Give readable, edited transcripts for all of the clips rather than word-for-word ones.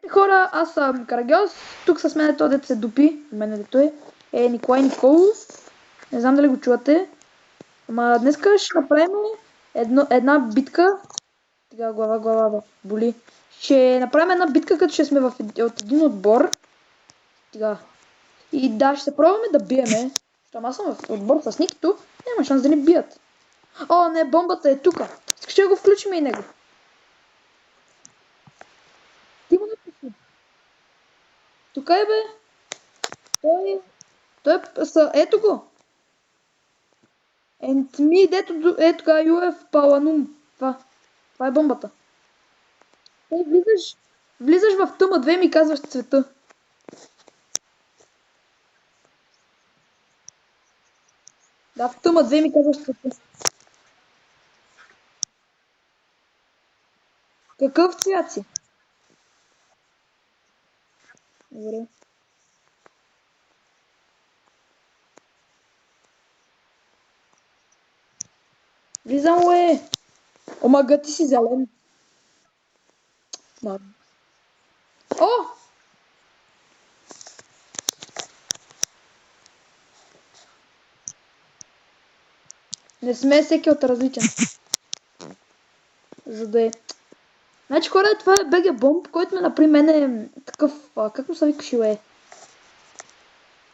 Хора, аз съм Карагьос, тук с мен е този дете се дупи, мене дето е Николай Николов, не знам дали го чувате, ама днеска ще направим една битка, сега глава боли, ще направим една битка, като ще сме от един отбор, сега, и да, ще се пробваме да биеме, защото аз съм в отбор с Никито, няма шанс да ни бият. О, не, бомбата е тука, ще го включим и него. Ти му напиши. Тук е, бе. Той ето го. And me, дето е така UF Palanum. Това е бомбата. Той влизаш в тъма 2 и ми казваш цвета. Да, в тъма 2 ми казваш цвета. Какъв цвят си? Добре. Влизам, Омага, ти си зелен. Да. О! Не сме всеки от различен. За да е. Значи, хора, това е БГ Бомб, който ме напри мен е такъв, как му се викаш,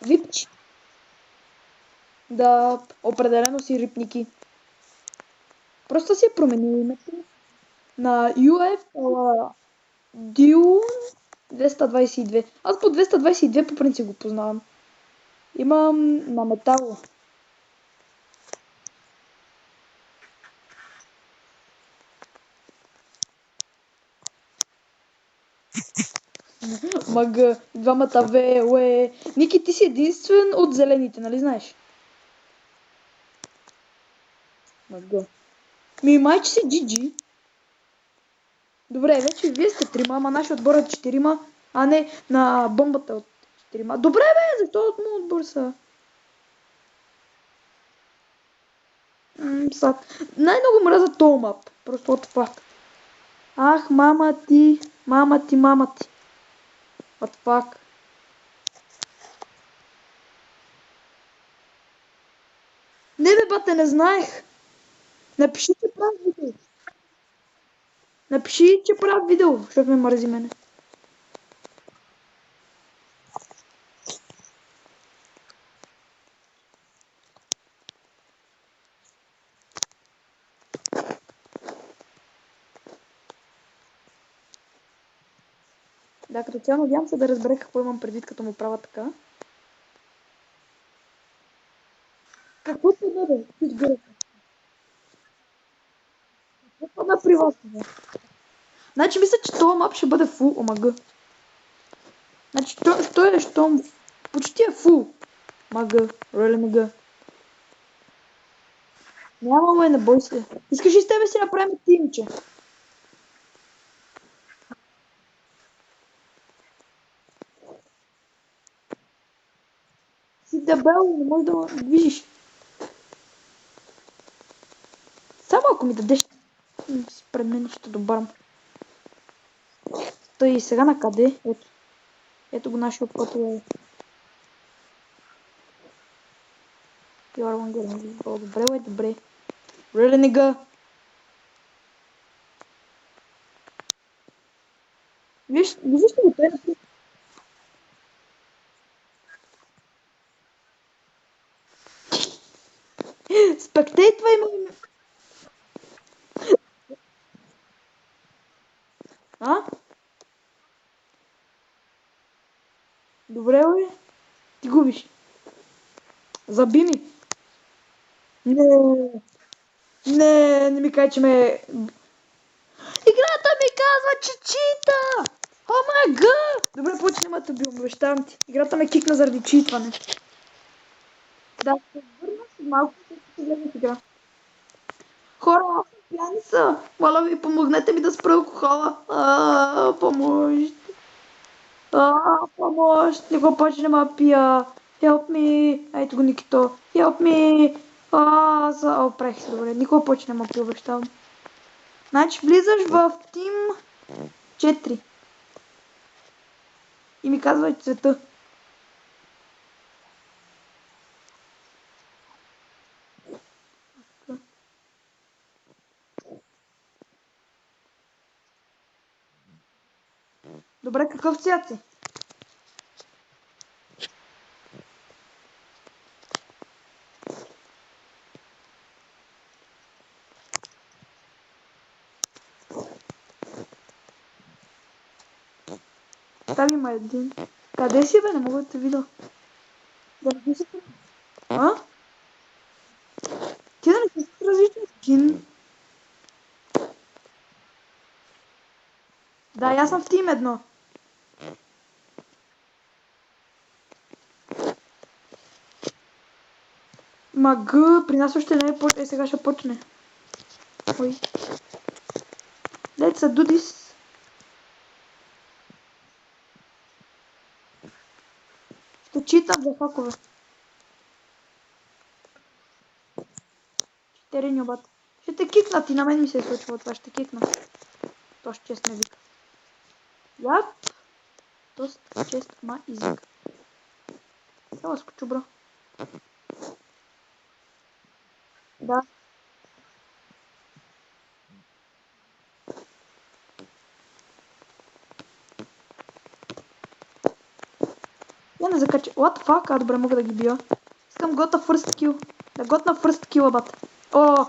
Випч. Да, определено си рипники. Просто си е променил името на UF Dune 222. Аз по 222 по принцип го познавам. Имам на метало. Мага, двамата В. Ники, ти си единствен от зелените, нали знаеш? Мага. Майче си GG. Добре, вече вие сте трима, ама нашия отбор е четирима, а не на бомбата от четирима. Добре, бе, защо от моят отбор са? Най-много мразя този мап. Просто от факт. Ах, мама ти. What the fuck? Не бе, бате, не знаех. Напиши, че правя видео. Напиши, че правя видео, защото ме мързи мене. Да, като цяло надявам се да разбере какво имам предвид, като му правя така. Какво падна, бе? Какво падна при вас, бе? Значи мисля, че този мап ще бъде фул омага. Значи щом почти е фул. Мага, реле мага. Няма, не бой се. Искаш и с тебе си направим тимче. Си дебел, не можеш да ме движиш. Само ако ми дадеш пред мен ще добавям. Той и сега на къде? Ето го нашия път. Добре, добре. Really, nigga? Виж го те написано. Спектейтва има. А? Добре, бе. Ти губиш. Заби ми. Не ми кажа, че ме... Играта ми казва, че чита! О май гад! Добре, повече няма да бил, обещавам ти. Играта ме кикна заради читване. Да, се върна си малко, ще гледам игра. Хора, аз съм пияница. Моля ви, помогнете ми да спра алкохола. Помощ. Помощ. Никога повече не ма пия. Help me. Ето го Никито. Help me. Опрех се, добре. Никога повече не ма пия, обещавам. Значи влизаш в Team 4. и ми казва цвета. Добре, какъв цвят си? Там има един. Къде си, бе? Не мога да те видя. Да не си. А? Ти да не си с различен скин. Да, аз съм в тим едно. Мага, при нас още не е почне. Сега ще почне. Ой. Let's do this. Ще читам за хакове. 4 нюбата. Ще те кикнат и на мен ми се е случило това. Ще кикна. Тоест чест ме вика. Яп. Тоест чест ма извика. Ела скочу, бро. Да. Я не закача. What the fuck? А, добре, мога да ги бия. Искам гота first kill. Да готна first kill, бат. О,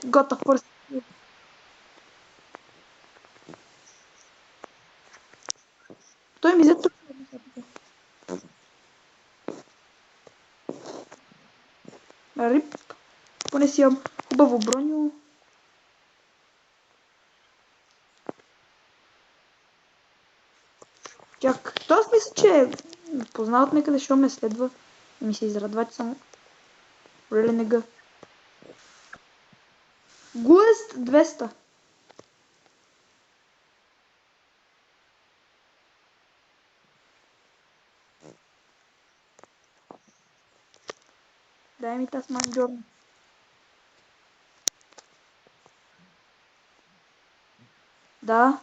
гота first kill. Той ми взе тук. Рип. Поне си имам хубаво броню. Чак. Тоест мисля, че познават ме къде, що ме следва. И ми се израдва, че съм really nigga. Гуест 200. Дай ми Тасман Джордан. Да.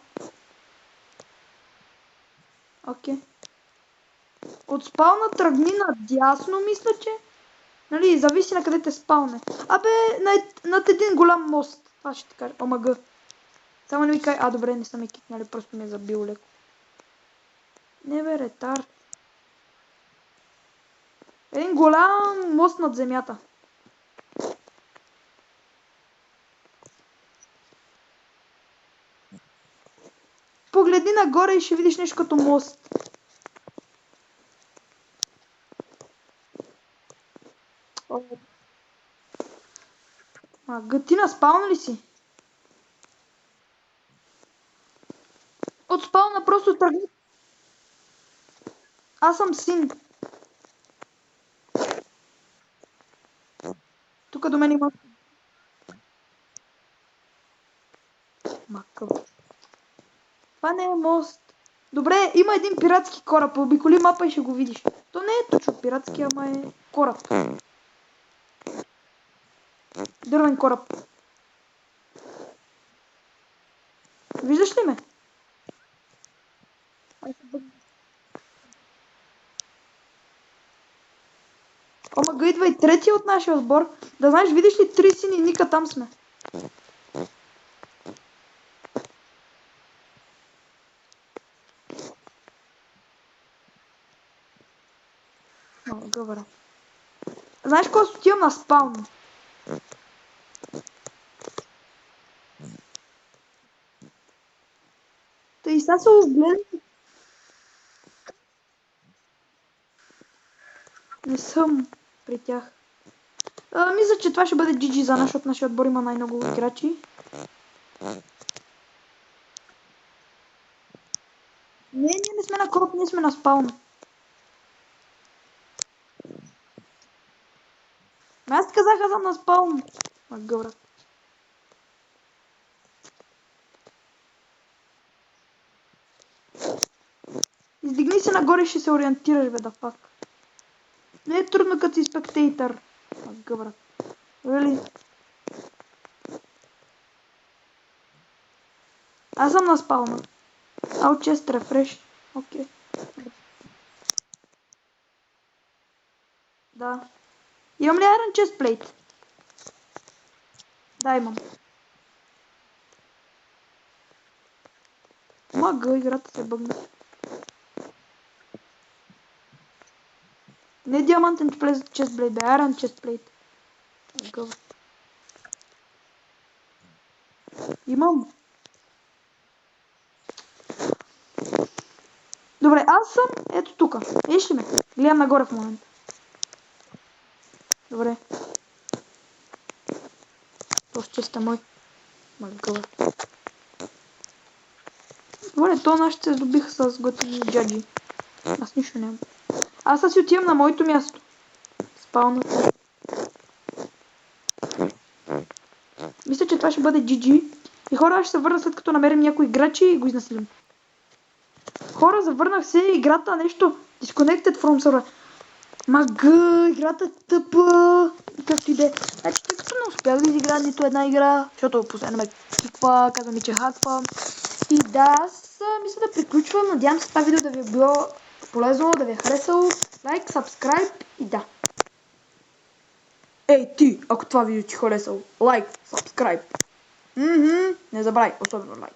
Окей. От спална тръгни надясно, мисля, че. Нали, зависи на къде те спалне. Абе, над един голям мост. Това ще ти кажа. ОМГ. Само не ми кажа. А, добре, не съм ме кикнали, просто ми е забил леко. Не бе, ретар. Един голям мост над земята. Погледни нагоре и ще видиш нещо като мост. Гътина, спална ли си? От спална просто тръгни. Аз съм син. Тук до мен има. Макъв. Това не е мост. Добре, има един пиратски кораб. Обиколи мапа и ще го видиш. То не е точно пиратски, ама е кораб. Дървен кораб. Виждаш ли ме? Омага, идва и третия от нашия отбор. Да знаеш, видиш ли 3 сини ника, там сме. Добре. Знаеш кога отивам на спаун? Та и сега се огледам. Не съм при тях. Мисля, че това ще бъде GG за нас, защото нашия отбор има най-много играчи. Не, ние не сме на кораб, ние сме на спаун. Аз ти казах, аз съм на спаун. Гъвра. Издигни се нагоре и ще се ориентираш, бе, да пак. Не е трудно като си спектейтър. Гъвра. Really? Аз съм на спауна. I'll just refresh. Окей. Да. Имам ли Iron Chestplate? Да, имам. Мага, играта се бъгна. Не диамантен chestplate, бе, Iron Chestplate. Гъв. Имам. Добре, аз съм ето тук. Виж ли ме? Гледам нагоре в момента. Добре. То ще сте мой. Магъва. Добре, то нашите се здобиха с готини джаджи. Аз нищо нямам. Аз си отивам на моето място. Спалната. Мисля, че това ще бъде GG. И хора, ще се върна след като намерим някои играчи и го изнасилим. Хора, завърнах се играта нещо. Disconnected from server. Мага, играта е тъпа. Както и да е. Значи, тъй като не успях да изиграя нито една игра, защото постоянно ме киква, казва ми, че хаква. И да, аз мисля да приключвам. Надявам се това видео да ви е било полезно, да ви е харесало. Лайк, subscribe и да. Ей ти, ако това видео ти е харесало, лайк, subscribe. Не забравяй, особено лайк.